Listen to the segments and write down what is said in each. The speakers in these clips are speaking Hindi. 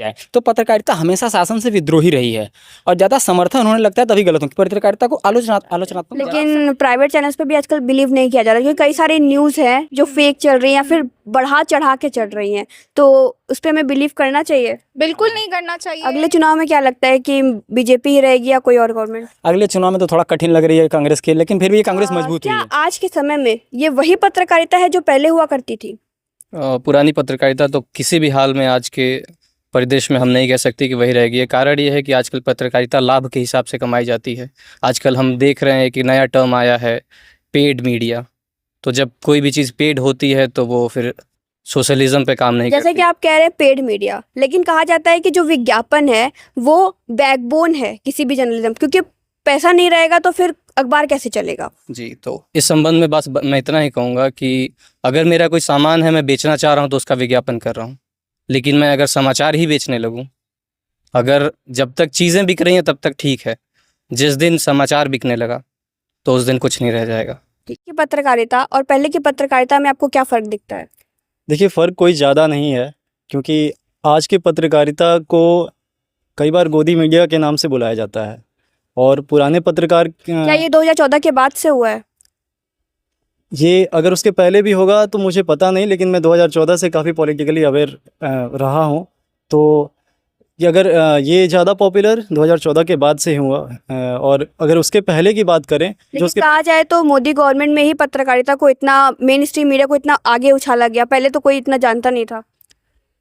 जाए तो पत्रकारिता हमेशा शासन से विद्रोही रही है और ज़्यादा समर्थन होने लगता है तभी गलत होती है। पत्रकारिता को आलोचनात्मक लेकिन प्राइवेट चैनल्स पे भी आजकल बिलीव नहीं किया जा रहा, क्योंकि कई सारी न्यूज़ है जो फेक चल रही हैं या फिर बढ़ा चढ़ा के चल रही हैं, तो उस पर हमें बिलीव करना चाहिए। बिल्कुल नहीं करना चाहिए। अगले चुनाव में क्या लगता है कि बीजेपी ही रहेगी या कोई और गवर्नमेंट? अगले चुनाव में तो थोड़ा कठिन लग रही है कांग्रेस की, लेकिन फिर भी कांग्रेस मजबूत हुई क्या है। आज के समय में ये वही पत्रकारिता है जो पहले हुआ करती थी? पुरानी पत्रकारिता तो किसी भी हाल में आज के परिदेश में हम नहीं कह सकते कि वही रहेगी। कारण ये है कि आजकल पत्रकारिता लाभ के हिसाब से कमाई जाती है। आजकल हम देख रहे हैं कि नया टर्म आया है पेड मीडिया। तो जब कोई भी चीज़ पेड होती है तो वो फिर सोशलिज्म पे काम नहीं जैसे करती। कि आप कह रहे हैं पेड मीडिया, लेकिन कहा जाता है कि जो विज्ञापन है वो बैकबोन है किसी भी जर्नलिज्म, क्योंकि पैसा नहीं रहेगा तो फिर अखबार कैसे चलेगा? जी, तो इस संबंध में बस मैं इतना ही कहूँगा कि अगर मेरा कोई सामान है मैं बेचना चाह रहा हूँ तो उसका विज्ञापन कर रहा हूँ। लेकिन मैं अगर समाचार ही बेचने लगूँ, अगर जब तक चीज़ें बिक रही हैं तब तक ठीक है, जिस दिन समाचार बिकने लगा तो उस दिन कुछ नहीं रह जाएगा। की पत्रकारिता और पहले की पत्रकारिता में आपको क्या फ़र्क दिखता है? देखिए, फ़र्क कोई ज़्यादा नहीं है, क्योंकि आज की पत्रकारिता को कई बार गोदी मीडिया के नाम से बुलाया जाता है और पुराने पत्रकार क्या ये 2014 के बाद से हुआ है? ये अगर उसके पहले भी होगा तो मुझे पता नहीं, लेकिन मैं 2014 से काफ़ी पॉलिटिकली अवेयर रहा हूँ। तो ये अगर ये ज़्यादा पॉपुलर 2014 के बाद से हुआ, और अगर उसके पहले की बात करें जो लेकिन उसके कहा जाए तो मोदी गवर्नमेंट में ही पत्रकारिता को इतना, मेन स्ट्रीम मीडिया को इतना आगे उछाला गया। पहले तो कोई इतना जानता नहीं था।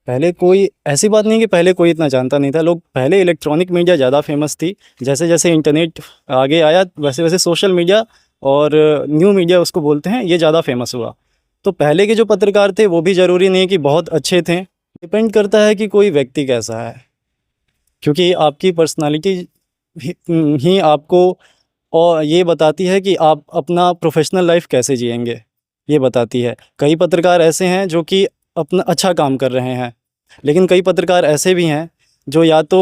पहले कोई ऐसी बात नहीं कि पहले कोई इतना जानता नहीं था। लोग पहले इलेक्ट्रॉनिक मीडिया ज़्यादा फेमस थी। जैसे जैसे इंटरनेट आगे आया वैसे वैसे सोशल मीडिया और न्यू मीडिया उसको बोलते हैं, ये ज़्यादा फेमस हुआ। तो पहले के जो पत्रकार थे वो भी ज़रूरी नहीं कि बहुत अच्छे थे। डिपेंड करता है कि कोई व्यक्ति कैसा है, क्योंकि आपकी पर्सनालिटी ही आपको और ये बताती है कि आप अपना प्रोफेशनल लाइफ कैसे जिएंगे, ये बताती है। कई पत्रकार ऐसे हैं जो कि अपना अच्छा काम कर रहे हैं, लेकिन कई पत्रकार ऐसे भी हैं जो या तो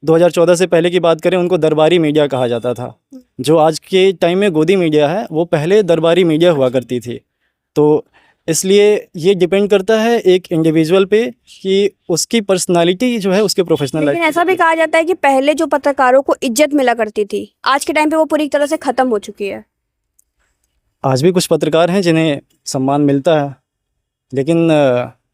2014 से पहले की बात करें उनको दरबारी मीडिया कहा जाता था। जो आज के टाइम में गोदी मीडिया है वो पहले दरबारी मीडिया हुआ करती थी। तो इसलिए ये डिपेंड करता है एक इंडिविजुअल पे कि उसकी पर्सनालिटी जो है उसके प्रोफेशनल लेकिन लाइफ। ऐसा भी कहा जाता है कि पहले जो पत्रकारों को इज्जत मिला करती थी, आज के टाइम पे वो पूरी तरह से खत्म हो चुकी है। आज भी कुछ पत्रकार हैं जिन्हें सम्मान मिलता है, लेकिन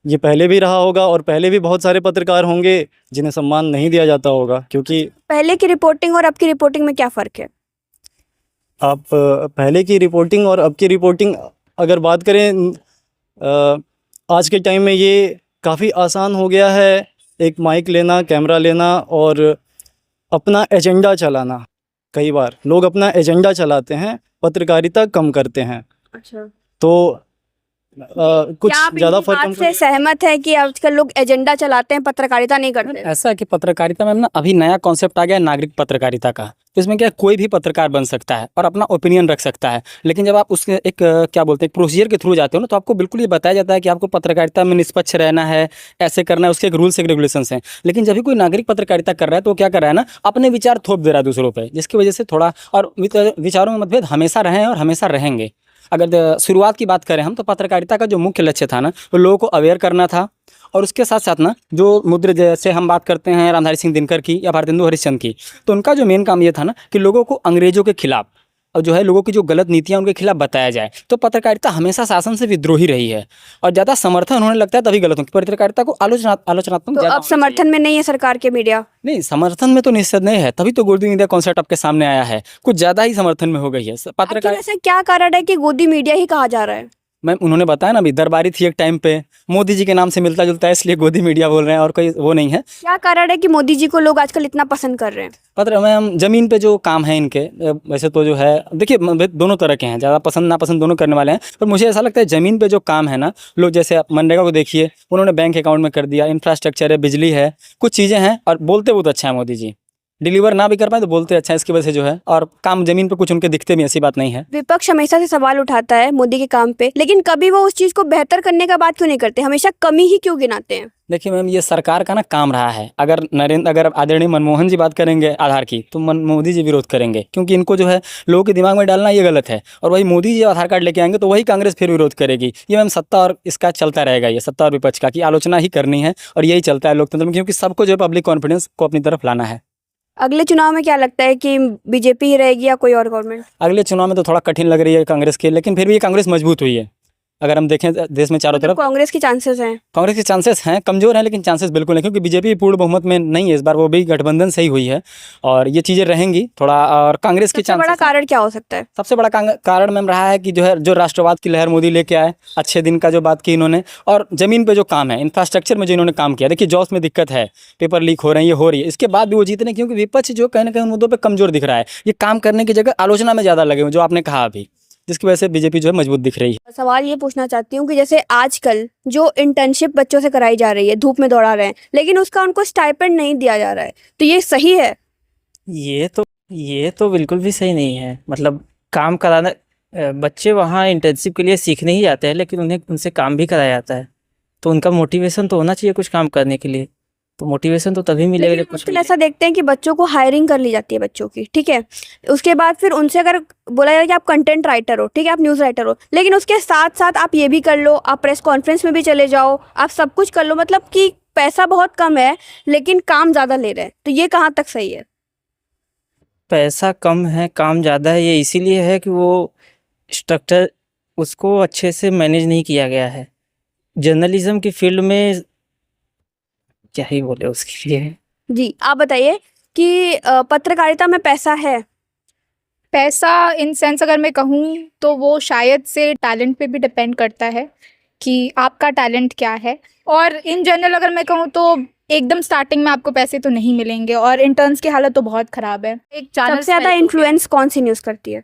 ये पहले भी रहा होगा और पहले भी बहुत सारे पत्रकार होंगे जिन्हें सम्मान नहीं दिया जाता होगा। क्योंकि पहले की रिपोर्टिंग और अब की रिपोर्टिंग में क्या फ़र्क है? आप पहले की रिपोर्टिंग और अब की रिपोर्टिंग अगर बात करें, आज के टाइम में ये काफ़ी आसान हो गया है। एक माइक लेना, कैमरा लेना और अपना एजेंडा चलाना। कई बार लोग अपना एजेंडा चलाते हैं, पत्रकारिता कम करते हैं। अच्छा, तो कुछ क्या आप ज़्यादा इनकी फर्क बात हमको से सहमत है कि आजकल लोग एजेंडा चलाते हैं, पत्रकारिता नहीं करते? ऐसा है कि पत्रकारिता में ना अभी नया कॉन्सेप्ट आ गया है नागरिक पत्रकारिता का। तो इसमें क्या है, कोई भी पत्रकार बन सकता है और अपना ओपिनियन रख सकता है। लेकिन जब आप उसके एक क्या बोलते हैं प्रोसीजर के थ्रू जाते हो ना, तो आपको बिल्कुल ये बताया जाता है कि आपको पत्रकारिता में निष्पक्ष रहना है, ऐसे करना है, उसके एक रूल्स एक रेगुलेशंस हैं। लेकिन जब भी कोई नागरिक पत्रकारिता कर रहा है तो वो क्या कर रहा है ना, अपने विचार थोप दे रहा है दूसरों पर, जिसकी वजह से थोड़ा और विचारों में मतभेद हमेशा रहे हैं और हमेशा रहेंगे। अगर शुरुआत की बात करें हम, तो पत्रकारिता का जो मुख्य लक्ष्य था ना, वो लोगों को अवेयर करना था। और उसके साथ साथ ना जो मुद्रे, जैसे हम बात करते हैं रामधारी सिंह दिनकर की या भारतेंदु हरिश्चंद्र की, तो उनका जो मेन काम ये था ना कि लोगों को अंग्रेजों के खिलाफ और जो है लोगों की जो गलत नीतियां उनके खिलाफ बताया जाए। तो पत्रकारिता हमेशा शासन से विद्रोही रही है और ज़्यादा समर्थन होने लगता है तभी गलत होती है। पत्रकारिता को आलोचनात्मक तो ज़्यादा अब होना समर्थन में नहीं है सरकार के मीडिया? नहीं, समर्थन में तो निश्चित नहीं है, तभी तो गोदी मीडिया कॉन्सेप्ट आपके सामने आया है। कुछ ज़्यादा ही समर्थन में हो गई है आखिर पत्रकार। ऐसा क्या कारण है कि गोदी मीडिया ही कहा जा रहा है? मैम उन्होंने बताया ना, अभी दरबारी थी एक टाइम पे, मोदी जी के नाम से मिलता जुलता है इसलिए गोदी मीडिया बोल रहे हैं, और कोई वो नहीं है। क्या कारण है कि मोदी जी को लोग आजकल इतना पसंद कर रहे हैं? पत्र मैम ज़मीन पे जो काम है इनके, वैसे तो जो है देखिए दोनों तरह के हैं, ज़्यादा पसंद नापसंद दोनों करने वाले हैं। पर मुझे ऐसा लगता है ज़मीन पे जो काम है ना, लोग जैसे मनरेगा को देखिए, उन्होंने बैंक अकाउंट में कर दिया, इंफ्रास्ट्रक्चर है, बिजली है, कुछ चीज़ें हैं और बोलते बहुत अच्छा है मोदी जी। डिलीवर ना भी कर पाए तो बोलते अच्छा है इसकी वजह से जो है, और काम ज़मीन पे कुछ उनके दिखते भी, ऐसी बात नहीं है। विपक्ष हमेशा से सवाल उठाता है मोदी के काम पे, लेकिन कभी वो उस चीज को बेहतर करने का बात क्यों नहीं करते, हमेशा कमी ही क्यों गिनाते हैं? देखिए मैम, ये सरकार का ना काम रहा है। अगर आदरणीय मनमोहन जी बात करेंगे आधार की, तो मोदी जी विरोध करेंगे, क्योंकि इनको जो है लोगों के दिमाग में डालना ये गलत है। और वही मोदी जी आधार कार्ड लेके आएंगे तो वही कांग्रेस फिर विरोध करेगी। ये मैम सत्ता और इसका चलता रहेगा, ये सत्ता और विपक्ष का, कि आलोचना ही करनी है, और यही चलता है लोकतंत्र में, क्योंकि सबको जो है पब्लिक कॉन्फिडेंस को अपनी तरफ लाना है। अगले चुनाव में क्या लगता है कि बीजेपी ही रहेगी या कोई और गवर्नमेंट? अगले चुनाव में तो थोड़ा कठिन लग रही है कांग्रेस के, लेकिन फिर भी ये कांग्रेस मजबूत हुई है। अगर हम देखें देश में चारों तरफ कांग्रेस के चांसेस हैं? कांग्रेस के चांसेस हैं, कमजोर हैं, लेकिन चांसेस बिल्कुल हैं, क्योंकि बीजेपी पूर्ण बहुमत में नहीं है इस बार, वो भी गठबंधन से ही हुई है, और ये चीज़ें रहेंगी थोड़ा। और कांग्रेस के सबसे बड़ा कारण क्या हो सकता है? सबसे बड़ा कारण मैम रहा है कि जो राष्ट्रवाद की लहर मोदी लेके आए, अच्छे दिन का जो बात की इन्होंने, और ज़मीन पे जो काम है, इंफ्रास्ट्रक्चर में जो इन्होंने काम किया। देखिए जॉब्स में दिक्कत है, पेपर लीक हो रहे हैं, ये हो रही है, इसके बाद भी वो जीतने, क्योंकि विपक्ष जो कहीं ना कहीं मुद्दों पर कमजोर दिख रहा है। ये काम करने की जगह आलोचना में ज़्यादा लगे हुए, जो आपने कहा अभी, जिसकी वजह से बीजेपी जो है मजबूत दिख रही है। सवाल ये पूछना चाहती हूँ कि जैसे आजकल जो इंटर्नशिप बच्चों से कराई जा रही है, धूप में दौड़ा रहे हैं, लेकिन उसका उनको स्टाइपेंड नहीं दिया जा रहा है, तो ये सही है? ये तो बिल्कुल भी सही नहीं है। मतलब काम कराना, बच्चे वहाँ इंटर्नशिप के लिए सीखने ही जाते हैं, लेकिन उन्हें उनसे काम भी कराया जाता है, तो उनका मोटिवेशन तो होना चाहिए कुछ काम करने के लिए। तो मोटिवेशन तो तभी मिलेगा जब कुछ आजकल ऐसा देखते हैं कि बच्चों को हायरिंग कर ली जाती है बच्चों की, ठीक है, उसके बाद फिर उनसे अगर बोला जाए कि आप कंटेंट राइटर हो, ठीक है, आप न्यूज़ राइटर हो, लेकिन उसके साथ साथ आप ये भी कर लो, आप प्रेस कॉन्फ्रेंस में भी चले जाओ, आप सब कुछ कर लो, मतलब कि पैसा बहुत कम है लेकिन काम ज़्यादा ले रहे हैं, तो ये कहाँ तक सही है? पैसा कम है काम ज़्यादा है, ये इसीलिए है कि वो स्ट्रक्चर उसको अच्छे से मैनेज नहीं किया गया है। जर्नलिज्म की फील्ड में क्या ही बोले उसके लिए। जी आप बताइए कि पत्रकारिता में पैसा है? पैसा इन सेंस अगर मैं कहूँ तो वो शायद से टैलेंट पे भी डिपेंड करता है कि आपका टैलेंट क्या है। और इन जनरल अगर मैं कहूँ तो एकदम स्टार्टिंग में आपको पैसे तो नहीं मिलेंगे, और इंटर्न्स की हालत तो बहुत ख़राब है। एक चैनल सबसे ज़्यादा इन्फ्लुएंस कौन सी न्यूज़ करती है?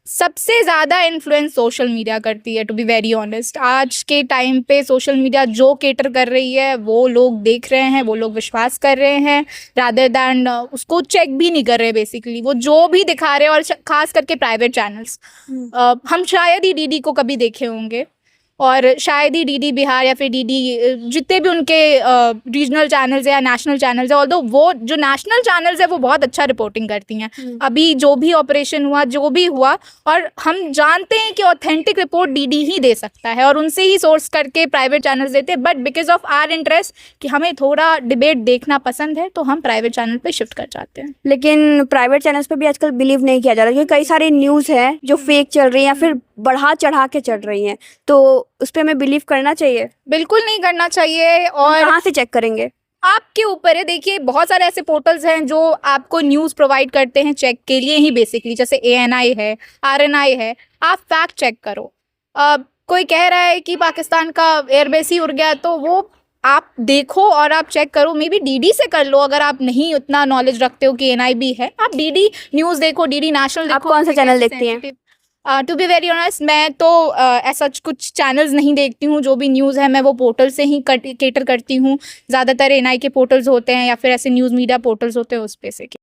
सबसे ज़्यादा इन्फ्लुएंस सोशल मीडिया करती है, टू बी वेरी ऑनेस्ट। आज के टाइम पे सोशल मीडिया जो केटर कर रही है वो लोग देख रहे हैं, वो लोग विश्वास कर रहे हैं, रादर दैन उसको चेक भी नहीं कर रहे। बेसिकली वो जो भी दिखा रहे हैं, और ख़ास करके प्राइवेट चैनल्स, हम शायद ही डीडी को कभी देखे होंगे, और शायद ही डीडी बिहार या फिर डीडी जितने भी उनके रीजनल चैनल्स है या नेशनल चैनल्स है, ऑल्दो वो जो नेशनल चैनल्स है वो बहुत अच्छा रिपोर्टिंग करती हैं। अभी जो भी ऑपरेशन हुआ, जो भी हुआ, और हम जानते हैं कि ऑथेंटिक रिपोर्ट डीडी ही दे सकता है, और उनसे ही सोर्स करके प्राइवेट चैनल्स देते हैं। But because of our interest कि हमें थोड़ा डिबेट देखना पसंद है, तो हम प्राइवेट चैनल पे शिफ्ट कर जाते हैं। लेकिन प्राइवेट चैनल्स पे भी आजकल बिलीव नहीं किया जा रहा, क्योंकि कई सारी न्यूज़ है जो फेक चल रही हैं या फिर बढ़ा चढ़ा के चल रही हैं, तो उस पर हमें बिलीव करना चाहिए? बिल्कुल नहीं करना चाहिए। और कहाँ से चेक करेंगे? आपके ऊपर है। देखिए बहुत सारे ऐसे पोर्टल्स हैं जो आपको न्यूज़ प्रोवाइड करते हैं चेक के लिए ही, बेसिकली जैसे ANI है, RNI है। आप फैक्ट चेक करो। कोई कह रहा है कि पाकिस्तान का एयरबेस ही उड़ गया, तो वो आप देखो और आप चेक करो। मे बी डीडी से कर लो अगर आप नहीं उतना नॉलेज रखते हो कि NIB है। आप डीडी न्यूज़ देखो, डीडी नेशनल देखो। आप कौन सा चैनल देखती हैं? टू बी वेरी ऑनेस्ट मैं तो ऐसा कुछ चैनल्स नहीं देखती हूँ। जो भी न्यूज़ है मैं वो पोर्टल से ही केटर करती हूँ। ज़्यादातर NI के पोर्टल्स होते हैं या फिर ऐसे न्यूज़ मीडिया पोर्टल्स होते हैं, उस पे से।